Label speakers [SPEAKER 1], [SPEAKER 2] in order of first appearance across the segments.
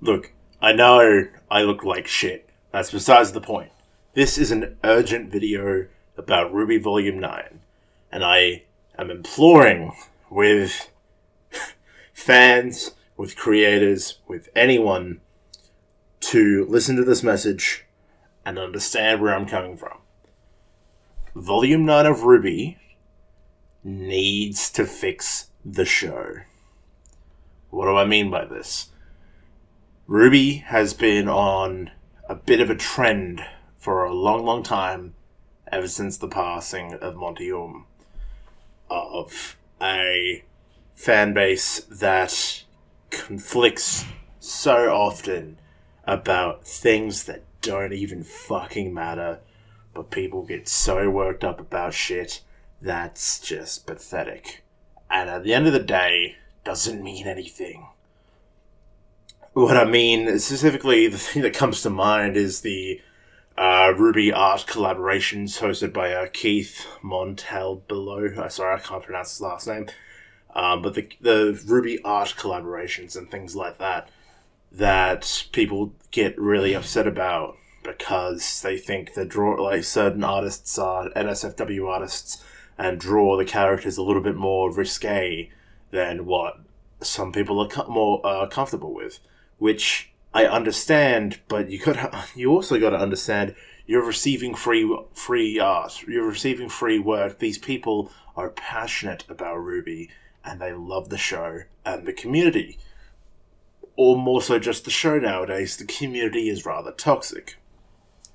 [SPEAKER 1] Look, I know I look like shit. That's besides the point. This is an urgent video about RWBY Volume 9, and I am imploring with fans, with creators, with anyone to listen to this message and understand where I'm coming from. Volume 9 of RWBY needs to fix the show. What do I mean by this? RWBY has been on a bit of a trend for a long, long time, ever since the passing of Monty of a fan base that conflicts so often about things that don't even fucking matter, but people get so worked up about shit that's just pathetic. And at the end of the day, doesn't mean anything. What I mean, specifically, the thing that comes to mind is the RWBY art collaborations hosted by Keith Montalbillo. Sorry, I can't pronounce his last name. But the RWBY art collaborations and things like that people get really upset about because they think that certain artists are NSFW artists and draw the characters a little bit more risque than what some people are more comfortable with. Which I understand, but you also got to understand you're receiving free art. You're receiving free work. These people are passionate about RWBY, and they love the show and the community. Or more so just the show nowadays, the community is rather toxic.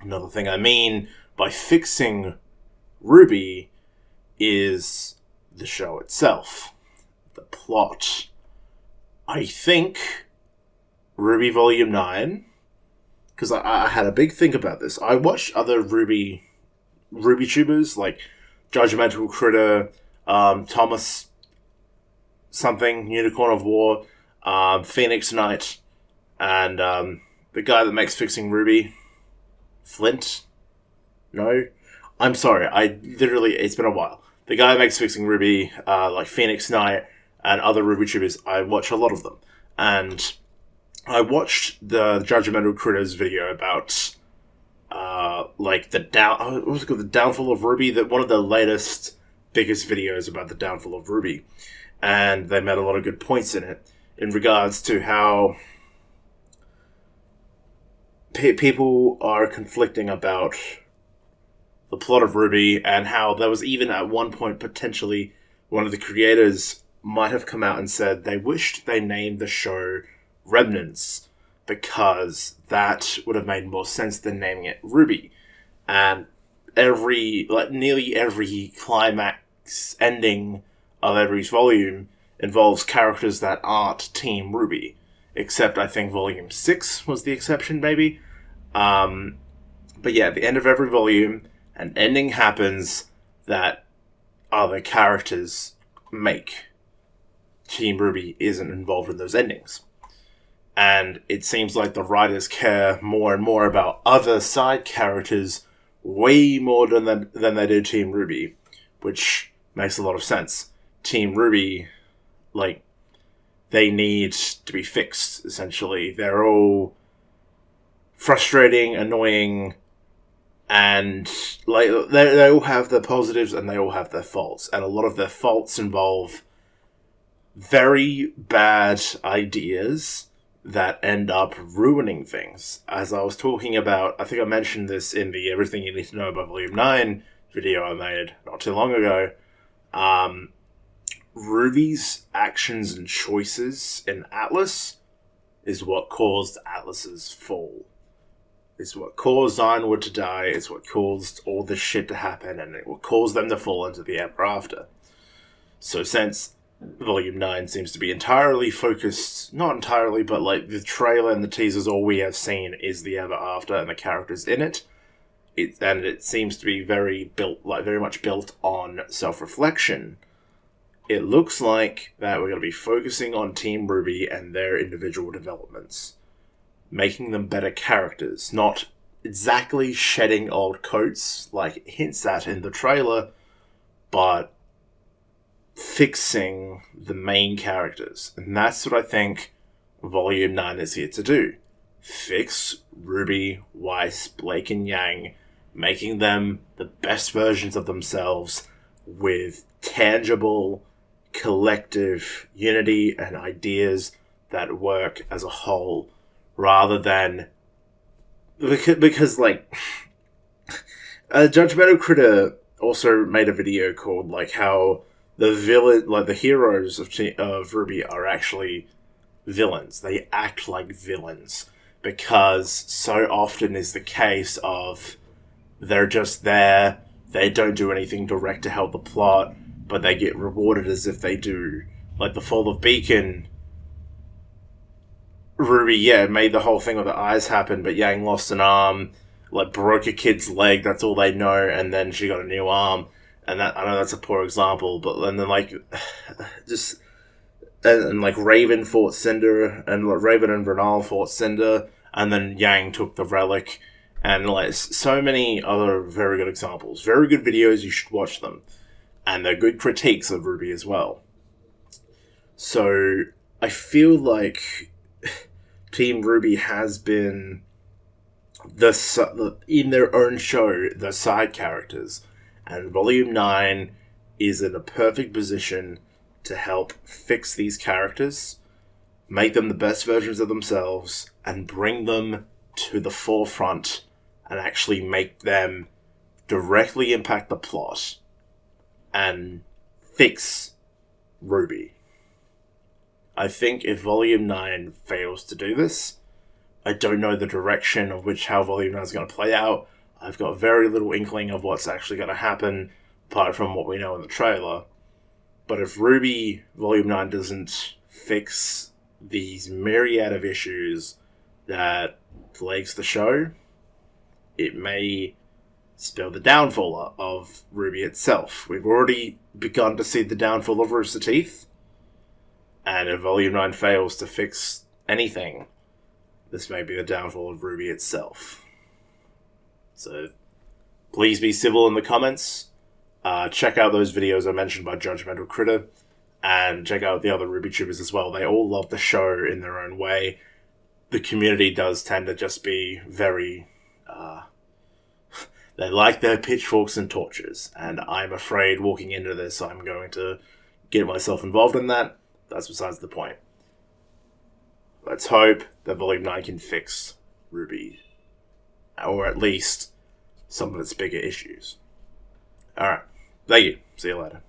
[SPEAKER 1] Another thing I mean by fixing RWBY is the show itself. The plot. I think RWBY Volume 9, because I had a big think about this. I watched other RWBY tubers, like Judgmental Critter, Thomas something, Unicorn of War, Phoenix Knight, and the guy that makes Fixing RWBY, Flint? No? I'm sorry, it's been a while. The guy that makes Fixing RWBY, like Phoenix Knight, and other RWBY tubers, I watch a lot of them. And I watched the Judgmental Critters video about, the downfall of RWBY, that one of the latest, biggest videos about the downfall of RWBY. And they made a lot of good points in it, in regards to how people are conflicting about the plot of RWBY, and how there was even at one point, potentially, one of the creators might have come out and said they wished they named the show Remnants, because that would have made more sense than naming it RWBY. And nearly every climax ending of every volume involves characters that aren't Team RWBY, except I think Volume 6 was the exception, maybe. But yeah, at the end of every volume, an ending happens that other characters make. Team RWBY isn't involved in those endings. And it seems like the writers care more and more about other side characters way more than they do Team RWBY, which makes a lot of sense. Team RWBY, they need to be fixed, essentially. They're all frustrating, annoying, and they all have their positives and they all have their faults. And a lot of their faults involve very bad ideas that end up ruining things. As I was talking about, I think I mentioned this in the Everything You Need to Know About Volume 9 video I made not too long ago. RWBY's actions and choices in Atlas is what caused Atlas's fall. It's what caused Ironwood to die, it's what caused all this shit to happen, and it will cause them to fall into the ever after. So since Volume 9 seems to be entirely focused, not entirely, but the trailer and the teasers, all we have seen is the ever after and the characters in it. It seems to be very much built on self-reflection. It looks like that we're going to be focusing on Team RWBY and their individual developments, making them better characters, not exactly shedding old coats like it hints at in the trailer, but fixing the main characters. And that's what I think Volume 9 is here to do. Fix RWBY, Weiss, Blake, and Yang, making them the best versions of themselves with tangible, collective unity and ideas that work as a whole, rather than... Because like... Judgmental Critter also made a video called, like, how the heroes of RWBY are actually villains. They act like villains. Because so often is the case of they're just there, they don't do anything direct to help the plot, but they get rewarded as if they do. Like the Fall of Beacon, RWBY, made the whole thing with the eyes happen, but Yang lost an arm, like broke a kid's leg, that's all they know, and then she got a new arm. And that, I know that's a poor example, but and then like just and like Raven fought Cinder, and like Raven and Vernal fought Cinder, and then Yang took the relic, and like so many other very good examples. Very good videos, you should watch them. And they're good critiques of RWBY as well. So I feel like Team RWBY has been in their own show, the side characters, and Volume 9 is in a perfect position to help fix these characters, make them the best versions of themselves, and bring them to the forefront and actually make them directly impact the plot and fix RWBY. I think if Volume 9 fails to do this, I don't know the direction of how Volume 9 is going to play out. I've got very little inkling of what's actually going to happen, apart from what we know in the trailer. But if RWBY Volume 9 doesn't fix these myriad of issues that plagues the show, it may spell the downfall of RWBY itself. We've already begun to see the downfall of Rooster Teeth, and if Volume 9 fails to fix anything, this may be the downfall of RWBY itself. So, please be civil in the comments. Check out those videos I mentioned by Judgmental Critter, and check out the other RWBY tubers as well. They all love the show in their own way. The community does tend to just be very... they like their pitchforks and torches, and I'm afraid walking into this I'm going to get myself involved in that. That's besides the point. Let's hope that Volume 9 can fix RWBY, or at least some of its bigger issues. Alright, thank you. See you later.